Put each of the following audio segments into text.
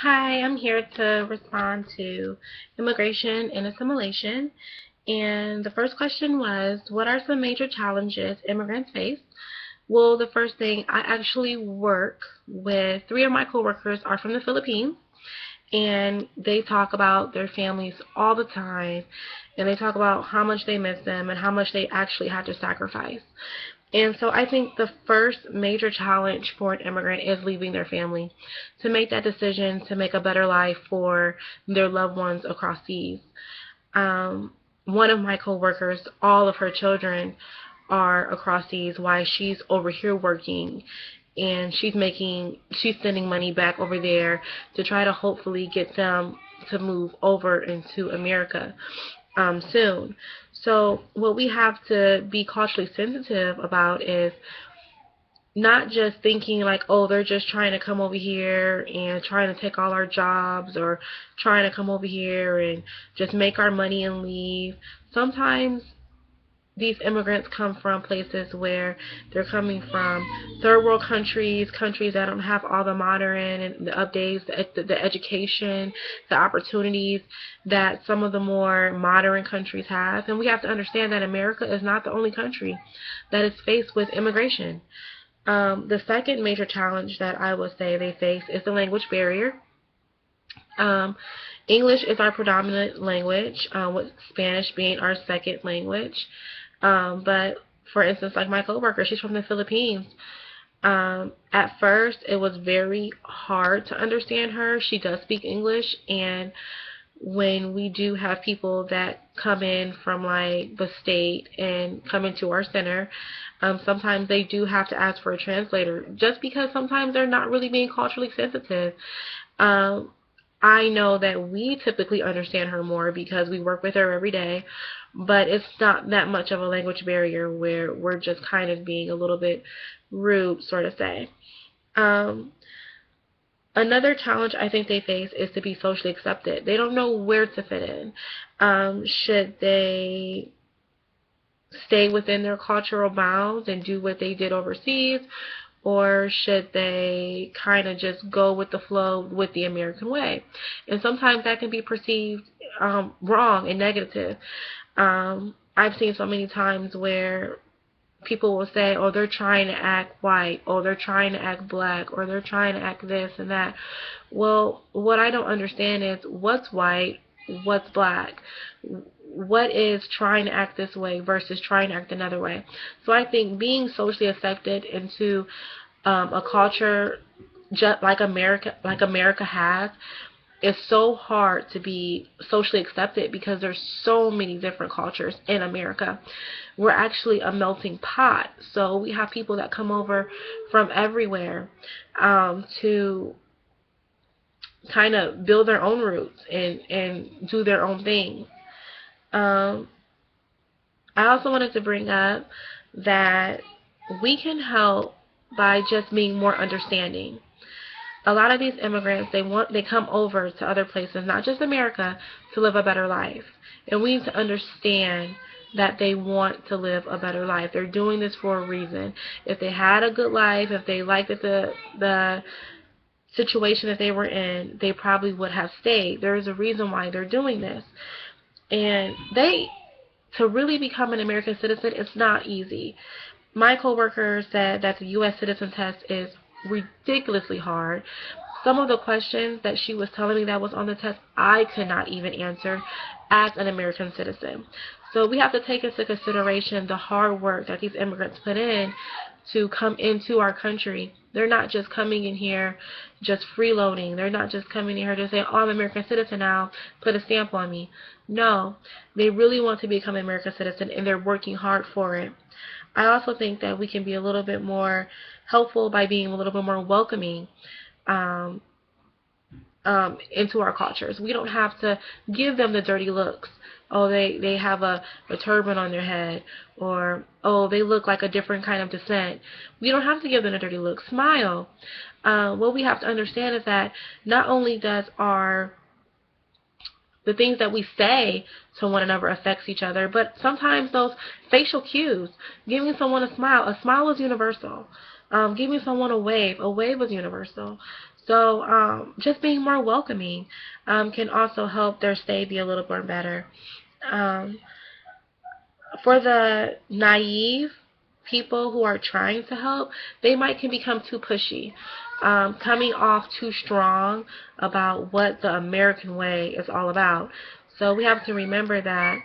Hi, I'm here to respond to immigration and assimilation. And the first question was, what are some major challenges immigrants face? Well, the first thing, I actually work with three of my coworkers are from the Philippines, and they talk about their families all the time, and they talk about how much they miss them and how much they actually had to sacrifice. And so I think the first major challenge for an immigrant is leaving their family to make that decision to make a better life for their loved ones across seas. Um, One of my coworkers, all of her children are across seas while she's over here working, and she's sending money back over there to try to hopefully get them to move over into America soon. So what we have to be culturally sensitive about is not just thinking like, oh, they're just trying to come over here and trying to take all our jobs, or trying to come over here and just make our money and leave. Sometimes these immigrants come from places where they're coming from third world countries, countries that don't have all the modern and the updates, the education, the opportunities that some of the more modern countries have. And we have to understand that America is not the only country that is faced with immigration. The second major challenge that I would say they face is the language barrier. Um, English is our predominant language, with Spanish being our second language. But for instance, like my coworker, she's from the Philippines. At first, it was very hard to understand her. She does speak English, and when we do have people that come in from like the state and come into our center, sometimes they do have to ask for a translator just because sometimes they're not really being culturally sensitive. Um, I know that we typically understand her more because we work with her every day, but it's not that much of a language barrier where we're just kind of being a little bit rude, sort of say. Um, Another challenge I think they face is to be socially accepted. They don't know where to fit in. Should they stay within their cultural bounds and do what they did overseas, or should they kind of just go with the flow with the American way? And sometimes that can be perceived wrong and negative. I've seen so many times where people will say, oh, they're trying to act white, or they're trying to act black, or they're trying to act this and that. Well, what I don't understand is what's white, what's black, what is trying to act this way versus trying to act another way. So I think being socially accepted into a culture just like America has, it's so hard to be socially accepted because there's so many different cultures in America. We're actually a melting pot. So we have people that come over from everywhere to kind of build their own roots and do their own thing. Um, I also wanted to bring up that we can help by just being more understanding. A lot of these immigrants, they come over to other places, not just America, to live a better life. And we need to understand that they want to live a better life. They're doing this for a reason. If they had a good life, if they liked the situation that they were in, they probably would have stayed. There is a reason why they're doing this. And they to really become an American citizen, it's not easy. My coworker said that the U.S. citizen test is ridiculously hard. Some of the questions that she was telling me that was on the test, I could not even answer as an American citizen. So we have to take into consideration the hard work that these immigrants put in to come into our country. They're not just coming in here just freeloading. They're not just coming in here to say, oh, I'm an American citizen now, put a stamp on me. No, they really want to become an American citizen, and they're working hard for it. I also think that we can be a little bit more helpful by being a little bit more welcoming um, into our cultures. We don't have to give them the dirty looks. Oh, they have a turban on their head, or oh, they look like a different kind of descent. We don't have to give them a dirty look. Smile. What we have to understand is that not only does our the things that we say to one another affects each other, but sometimes those facial cues, giving someone a smile is universal. Giving someone a wave is universal. So just being more welcoming can also help their stay be a little more better. Um, for the naive people who are trying to help, they might can become too pushy, coming off too strong about what the American way is all about. So we have to remember that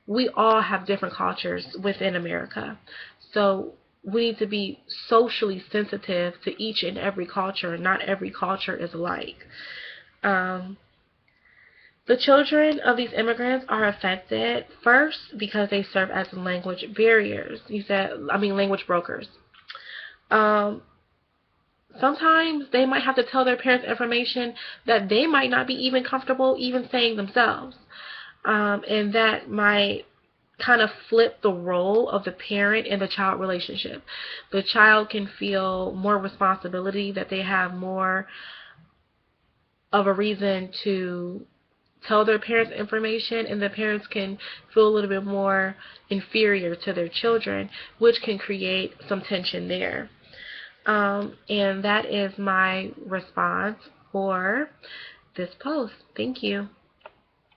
we all have different cultures within America. So we need to be socially sensitive to each and every culture. Not every culture is alike. Um, the children of these immigrants are affected first because they serve as language barriers. Language brokers. Um, Sometimes they might have to tell their parents information that they might not be even comfortable even saying themselves. And that might kind of flip the role of the parent and the child relationship. The child can feel more responsibility, that they have more of a reason to tell their parents information, and the parents can feel a little bit more inferior to their children, which can create some tension there. And that is my response for this post. Thank you.